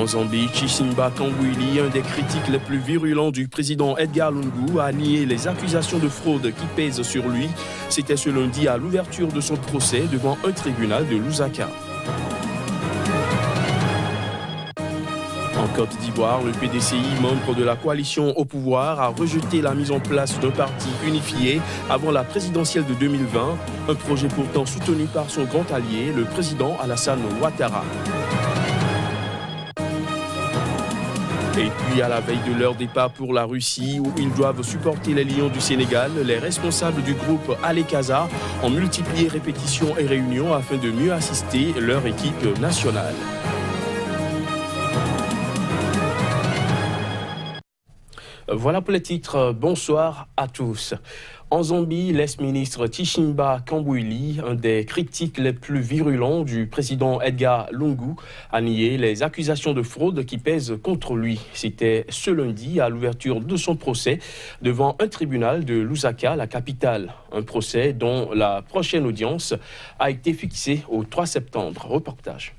En Zambie, Chisimba Kambwili, un des critiques les plus virulents du président Edgar Lungu, a nié les accusations de fraude qui pèsent sur lui. C'était ce lundi à l'ouverture de son procès devant un tribunal de Lusaka. En Côte d'Ivoire, le PDCI, membre de la coalition au pouvoir, a rejeté la mise en place d'un parti unifié avant la présidentielle de 2020, un projet pourtant soutenu par son grand allié, le président Alassane Ouattara. Et puis, à la veille de leur départ pour la Russie, où ils doivent supporter les Lions du Sénégal, les responsables du groupe Alekaza ont multiplié répétitions et réunions afin de mieux assister leur équipe nationale. Voilà pour les titres. Bonsoir à tous. En Zambie, l'ex-ministre Chisimba Kambwili, un des critiques les plus virulents du président Edgar Lungu, a nié les accusations de fraude qui pèsent contre lui. C'était ce lundi à l'ouverture de son procès devant un tribunal de Lusaka, la capitale. Un procès dont la prochaine audience a été fixée au 3 septembre. Reportage.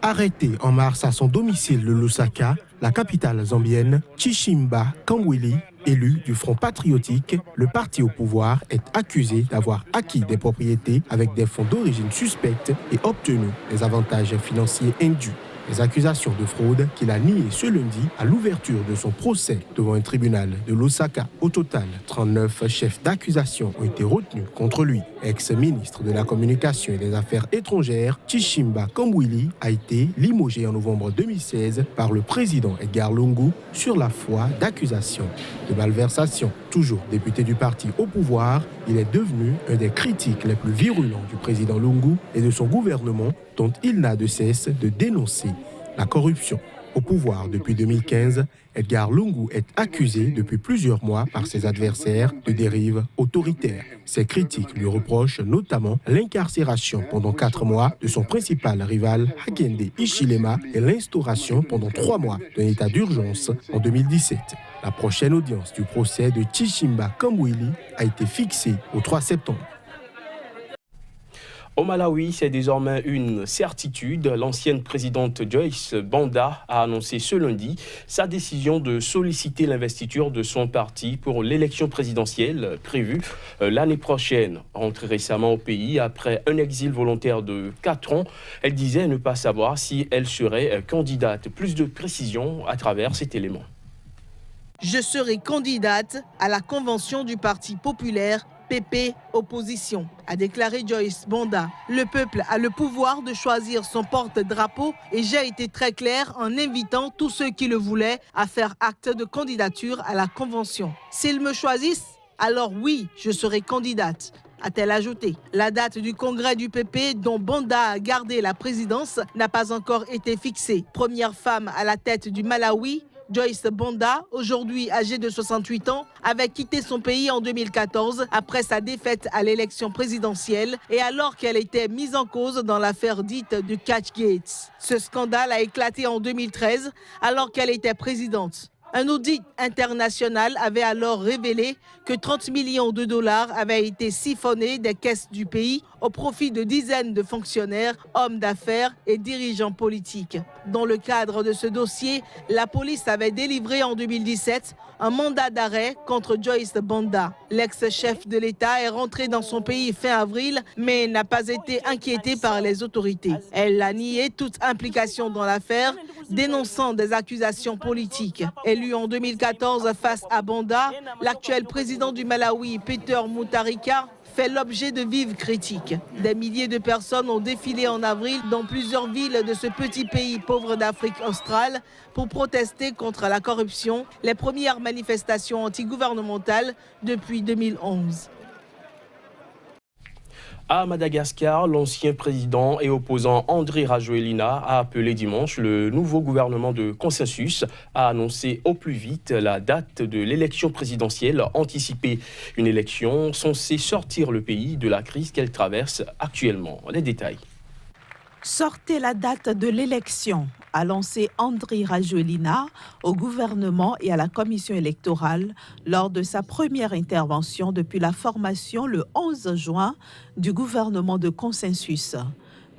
Arrêté en mars à son domicile de Lusaka, la capitale zambienne, Chisimba Kambwili, élu du Front patriotique, le parti au pouvoir, est accusé d'avoir acquis des propriétés avec des fonds d'origine suspecte et obtenu des avantages financiers indus. Les accusations de fraude qu'il a niées ce lundi à l'ouverture de son procès devant un tribunal de Lusaka. Au total, 39 chefs d'accusation ont été retenus contre lui. Ex-ministre de la Communication et des Affaires étrangères, Chisimba Kambwili a été limogé en novembre 2016 par le président Edgar Lungu sur la foi d'accusations de malversation. Toujours député du parti au pouvoir, il est devenu un des critiques les plus virulents du président Lungu et de son gouvernement, dont il n'a de cesse de dénoncer la corruption. Au pouvoir depuis 2015, Edgar Lungu est accusé depuis plusieurs mois par ses adversaires de dérive autoritaire. Ses critiques lui reprochent notamment l'incarcération pendant 4 mois de son principal rival Hakainde Hichilema et l'instauration pendant 3 mois d'un état d'urgence en 2017. La prochaine audience du procès de Chisimba Kambwili a été fixée au 3 septembre. Au Malawi, c'est désormais une certitude. L'ancienne présidente Joyce Banda a annoncé ce lundi sa décision de solliciter l'investiture de son parti pour l'élection présidentielle prévue l'année prochaine. Rentrée récemment au pays après un exil volontaire de 4 ans, elle disait ne pas savoir si elle serait candidate. Plus de précisions à travers cet élément. Je serai candidate à la convention du Parti populaire PP Opposition, a déclaré Joyce Banda. Le peuple a le pouvoir de choisir son porte-drapeau et j'ai été très clair en invitant tous ceux qui le voulaient à faire acte de candidature à la convention. S'ils me choisissent, alors oui, je serai candidate, a-t-elle ajouté. La date du congrès du PP, dont Banda a gardé la présidence, n'a pas encore été fixée. Première femme à la tête du Malawi, Joyce Banda, aujourd'hui âgée de 68 ans, avait quitté son pays en 2014 après sa défaite à l'élection présidentielle et alors qu'elle était mise en cause dans l'affaire dite du Catchgate. Ce scandale a éclaté en 2013 alors qu'elle était présidente. Un audit international avait alors révélé que 30 millions de dollars avaient été siphonnés des caisses du pays au profit de dizaines de fonctionnaires, hommes d'affaires et dirigeants politiques. Dans le cadre de ce dossier, la police avait délivré en 2017 un mandat d'arrêt contre Joyce Banda. L'ex-chef de l'État est rentré dans son pays fin avril, mais n'a pas été inquiété par les autorités. Elle a nié toute implication dans l'affaire, dénonçant des accusations politiques. Élu en 2014 face à Banda, l'actuel président du Malawi, Peter Mutharika, fait l'objet de vives critiques. Des milliers de personnes ont défilé en avril dans plusieurs villes de ce petit pays pauvre d'Afrique australe pour protester contre la corruption, les premières manifestations antigouvernementales depuis 2011. À Madagascar, l'ancien président et opposant Andry Rajoelina a appelé dimanche le nouveau gouvernement de consensus à annoncer au plus vite la date de l'élection présidentielle anticipée. Une élection censée sortir le pays de la crise qu'elle traverse actuellement. Les détails. Sortez la date de l'élection, a lancé Andry Rajoelina au gouvernement et à la commission électorale lors de sa première intervention depuis la formation le 11 juin du gouvernement de consensus.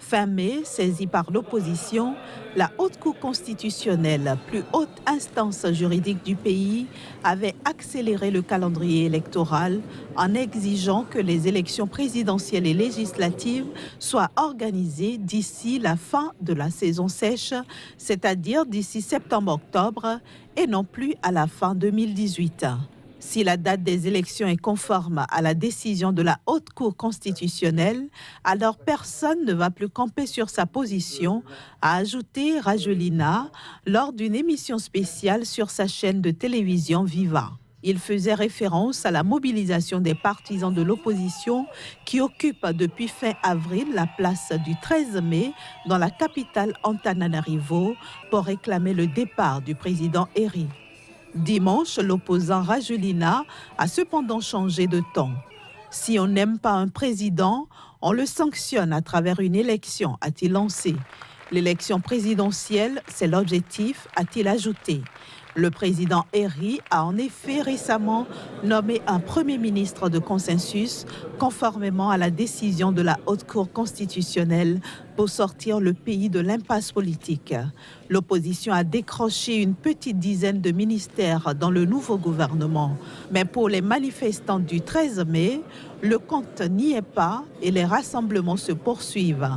Fin mai, saisie par l'opposition, la Haute Cour constitutionnelle, plus haute instance juridique du pays, avait accéléré le calendrier électoral en exigeant que les élections présidentielles et législatives soient organisées d'ici la fin de la saison sèche, c'est-à-dire d'ici septembre-octobre et non plus à la fin 2018. Si la date des élections est conforme à la décision de la Haute Cour constitutionnelle, alors personne ne va plus camper sur sa position, a ajouté Rajolina lors d'une émission spéciale sur sa chaîne de télévision Viva. Il faisait référence à la mobilisation des partisans de l'opposition qui occupent depuis fin avril la place du 13 mai dans la capitale Antananarivo pour réclamer le départ du président Eri. Dimanche, l'opposant Rajolina a cependant changé de ton. Si on n'aime pas un président, on le sanctionne à travers une élection, a-t-il lancé. L'élection présidentielle, c'est l'objectif, a-t-il ajouté. Le président Eri a en effet récemment nommé un premier ministre de consensus conformément à la décision de la Haute Cour constitutionnelle pour sortir le pays de l'impasse politique. L'opposition a décroché une petite dizaine de ministères dans le nouveau gouvernement. Mais pour les manifestants du 13 mai, le compte n'y est pas et les rassemblements se poursuivent.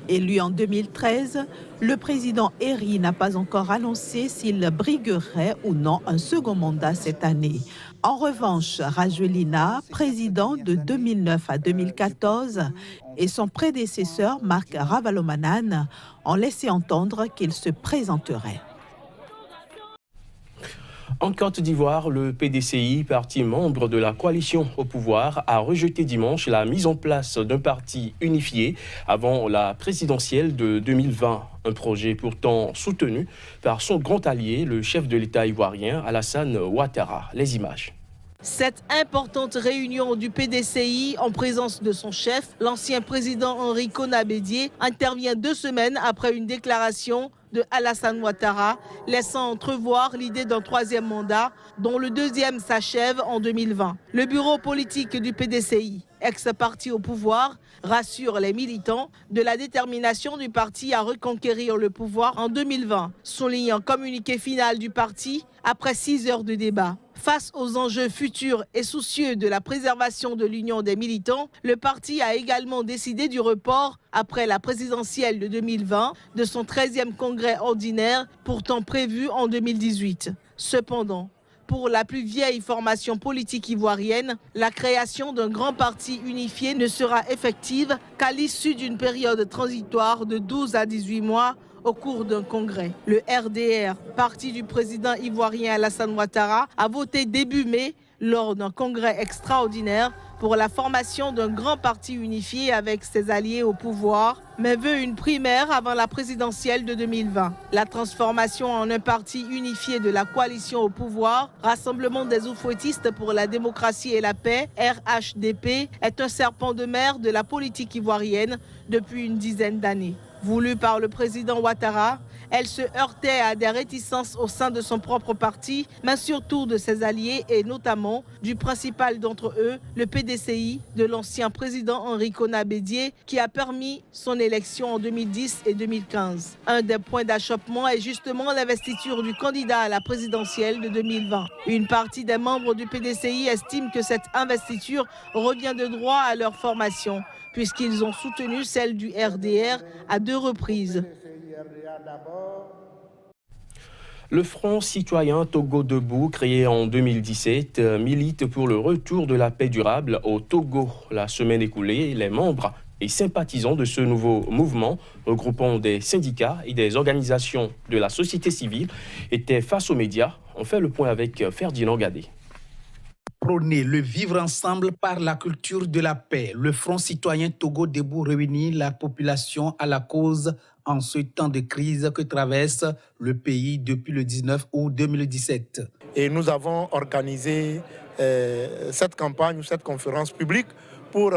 Élu en 2013, le président Eri n'a pas encore annoncé s'il briguerait ou non un second mandat cette année. En revanche, Rajolina, président de 2009 à 2014, et son prédécesseur, Marc Ravalomanane, ont laissé entendre qu'il se présenterait. En Côte d'Ivoire, le PDCI, parti membre de la coalition au pouvoir, a rejeté dimanche la mise en place d'un parti unifié avant la présidentielle de 2020. Un projet pourtant soutenu par son grand allié, le chef de l'État ivoirien, Alassane Ouattara. Les images. Cette importante réunion du PDCI en présence de son chef, l'ancien président Henri Konan Bédié, intervient 2 semaines après une déclaration de Alassane Ouattara, laissant entrevoir l'idée d'un 3e mandat, dont le 2e s'achève en 2020. Le bureau politique du PDCI, ex-parti au pouvoir, rassure les militants de la détermination du parti à reconquérir le pouvoir en 2020, souligne un communiqué final du parti après 6 heures de débat. Face aux enjeux futurs et soucieux de la préservation de l'union des militants, le parti a également décidé du report, après la présidentielle de 2020, de son 13e congrès ordinaire, pourtant prévu en 2018. Cependant, pour la plus vieille formation politique ivoirienne, la création d'un grand parti unifié ne sera effective qu'à l'issue d'une période transitoire de 12 à 18 mois au cours d'un congrès. Le RDR, parti du président ivoirien Alassane Ouattara, a voté début mai lors d'un congrès extraordinaire pour la formation d'un grand parti unifié avec ses alliés au pouvoir, mais veut une primaire avant la présidentielle de 2020. La transformation en un parti unifié de la coalition au pouvoir, Rassemblement des oufouettistes pour la démocratie et la paix, RHDP, est un serpent de mer de la politique ivoirienne depuis une dizaine d'années. Voulue par le président Ouattara, elle se heurtait à des réticences au sein de son propre parti, mais surtout de ses alliés et notamment du principal d'entre eux, le PDCI, de l'ancien président Henri Konan Bédié, qui a permis son élection en 2010 et 2015. Un des points d'achoppement est justement l'investiture du candidat à la présidentielle de 2020. Une partie des membres du PDCI estime que cette investiture revient de droit à leur formation, puisqu'ils ont soutenu celle du RDR à 2 reprises. Le Front citoyen Togo Debout, créé en 2017, milite pour le retour de la paix durable au Togo. La semaine écoulée, les membres et sympathisants de ce nouveau mouvement, regroupant des syndicats et des organisations de la société civile, étaient face aux médias. On fait le point avec Ferdinand Gadé. Prôner le vivre ensemble par la culture de la paix, le Front citoyen Togo Debout réunit la population à la cause en ce temps de crise que traverse le pays depuis le 19 août 2017. Et nous avons organisé cette campagne ou cette conférence publique pour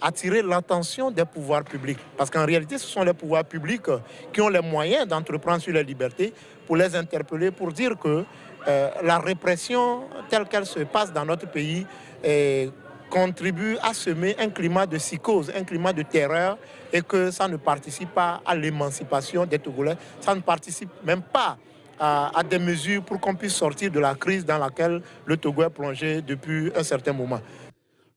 attirer l'attention des pouvoirs publics. Parce qu'en réalité, ce sont les pouvoirs publics qui ont les moyens d'entreprendre sur les libertés pour les interpeller, pour dire que la répression telle qu'elle se passe dans notre pays contribue à semer un climat de psychose, un climat de terreur, et que ça ne participe pas à l'émancipation des Togolais, ça ne participe même pas à des mesures pour qu'on puisse sortir de la crise dans laquelle le Togo est plongé depuis un certain moment.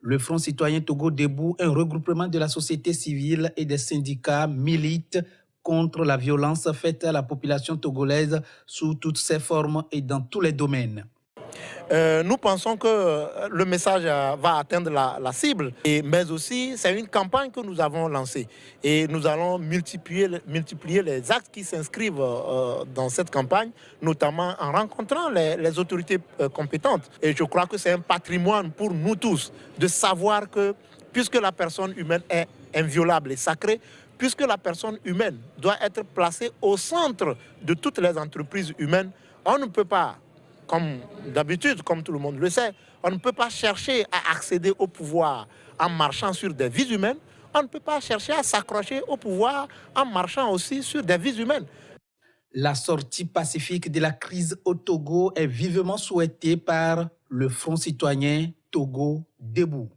Le Front citoyen Togo Debout, un regroupement de la société civile et des syndicats, milite contre la violence faite à la population togolaise sous toutes ses formes et dans tous les domaines. Nous pensons que le message va atteindre la cible, mais aussi c'est une campagne que nous avons lancée et nous allons multiplier les actes qui s'inscrivent dans cette campagne, notamment en rencontrant les autorités compétentes. Et je crois que c'est un patrimoine pour nous tous de savoir que puisque la personne humaine est inviolable et sacrée, puisque la personne humaine doit être placée au centre de toutes les entreprises humaines, on ne peut pas, comme d'habitude, comme tout le monde le sait, on ne peut pas chercher à accéder au pouvoir en marchant sur des vies humaines. On ne peut pas chercher à s'accrocher au pouvoir en marchant aussi sur des vies humaines. La sortie pacifique de la crise au Togo est vivement souhaitée par le Front citoyen Togo Debout.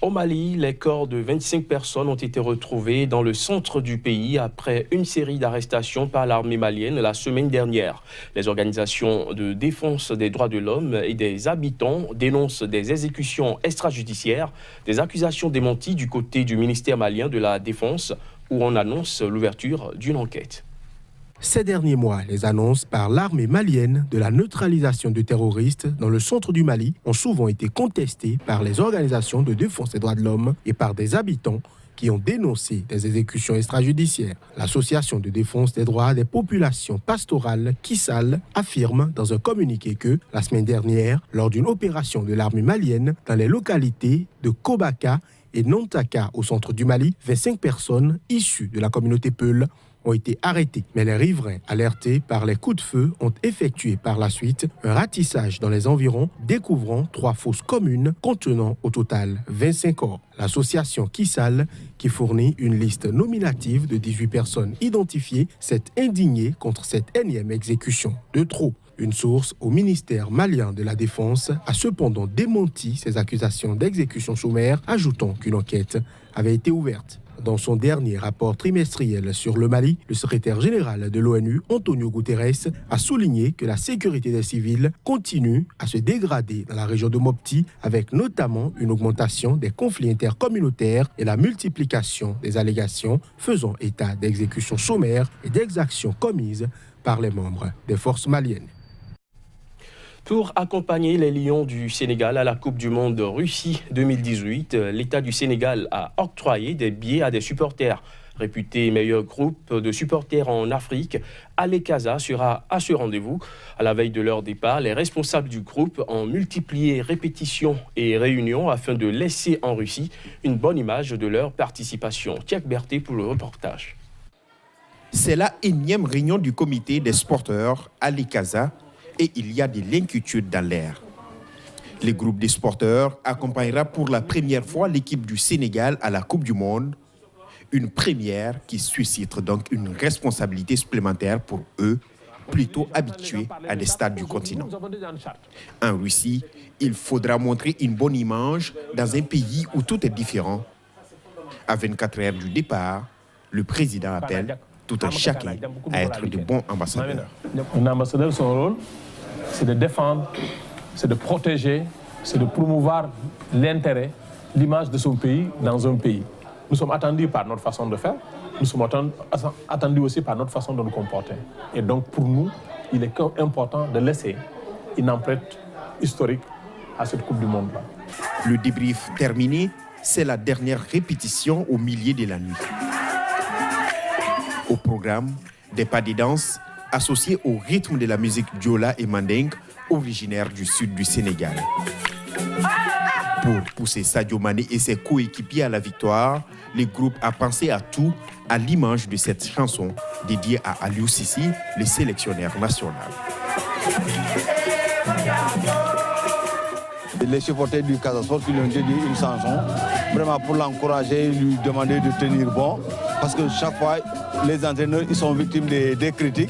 Au Mali, les corps de 25 personnes ont été retrouvés dans le centre du pays après une série d'arrestations par l'armée malienne la semaine dernière. Les organisations de défense des droits de l'homme et des habitants dénoncent des exécutions extrajudiciaires, des accusations démenties du côté du ministère malien de la Défense, où on annonce l'ouverture d'une enquête. Ces derniers mois, les annonces par l'armée malienne de la neutralisation de terroristes dans le centre du Mali ont souvent été contestées par les organisations de défense des droits de l'homme et par des habitants qui ont dénoncé des exécutions extrajudiciaires. L'association de défense des droits des populations pastorales, Kissal, affirme dans un communiqué que, la semaine dernière, lors d'une opération de l'armée malienne dans les localités de Kobaka et Nantaka au centre du Mali, 25 personnes issues de la communauté Peul ont été arrêtés. Mais les riverains, alertés par les coups de feu, ont effectué par la suite un ratissage dans les environs, découvrant 3 fosses communes contenant au total 25 corps. L'association Kissal, qui fournit une liste nominative de 18 personnes identifiées, s'est indignée contre cette énième exécution de trop. Une source au ministère malien de la Défense a cependant démenti ces accusations d'exécution sommaire, ajoutant qu'une enquête avait été ouverte. Dans son dernier rapport trimestriel sur le Mali, le secrétaire général de l'ONU, Antonio Guterres, a souligné que la sécurité des civils continue à se dégrader dans la région de Mopti, avec notamment une augmentation des conflits intercommunautaires et la multiplication des allégations faisant état d'exécutions sommaires et d'exactions commises par les membres des forces maliennes. Pour accompagner les Lions du Sénégal à la Coupe du Monde Russie 2018, l'État du Sénégal a octroyé des billets à des supporters. Réputé meilleur groupe de supporters en Afrique, Alekaza sera à ce rendez-vous. À la veille de leur départ, les responsables du groupe ont multiplié répétitions et réunions afin de laisser en Russie une bonne image de leur participation. Tchèque Berthet pour le reportage. C'est la énième réunion du comité des sporteurs Alekaza. Et il y a de l'inquiétude dans l'air. Le groupe des sporteurs accompagnera pour la première fois l'équipe du Sénégal à la Coupe du Monde. Une première qui suscite donc une responsabilité supplémentaire pour eux, plutôt habitués à des stades du continent. En Russie, il faudra montrer une bonne image dans un pays où tout est différent. À 24 heures du départ, le président appelle tout un chacun à être de bons ambassadeurs. Un ambassadeur, son rôle, c'est de défendre, c'est de protéger, c'est de promouvoir l'intérêt, l'image de son pays dans un pays. Nous sommes attendus par notre façon de faire, nous sommes attendus aussi par notre façon de nous comporter. Et donc pour nous, il est important de laisser une empreinte historique à cette Coupe du Monde-là. Le débrief terminé, c'est la dernière répétition au milieu de la nuit. Au programme, des pas de danse associés au rythme de la musique Diola et Mandingue, originaire du sud du Sénégal. Pour pousser Sadio Mané et ses coéquipiers à la victoire, le groupe a pensé à tout, à l'image de cette chanson dédiée à Aliou Cissé, le sélectionneur national. Les supporters du Casa Sport qui lui ont dédié une chanson, vraiment pour l'encourager, lui demander de tenir bon, parce que chaque fois, les entraîneurs ils sont victimes des critiques.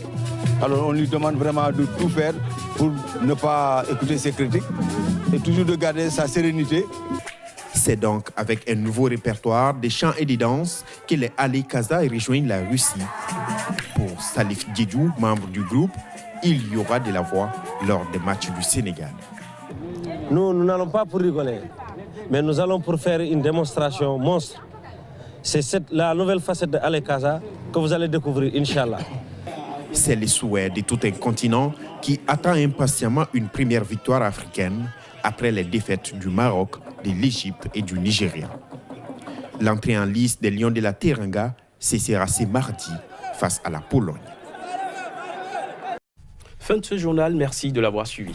Alors on lui demande vraiment de tout faire pour ne pas écouter ses critiques et toujours de garder sa sérénité. C'est donc avec un nouveau répertoire des chants et des danses que les Ali Kaza rejoignent la Russie. Pour Salif Diédhiou, membre du groupe, il y aura de la voix lors des matchs du Sénégal. Nous n'allons pas pour rigoler, mais nous allons pour faire une démonstration monstre. C'est la nouvelle facette de Ali Kaza que vous allez découvrir, Inch'Allah. C'est le souhait de tout un continent qui attend impatiemment une première victoire africaine après les défaites du Maroc, de l'Égypte et du Nigeria. L'entrée en lice des Lions de la Teranga cessera ce mardi face à la Pologne. Fin de ce journal, merci de l'avoir suivi.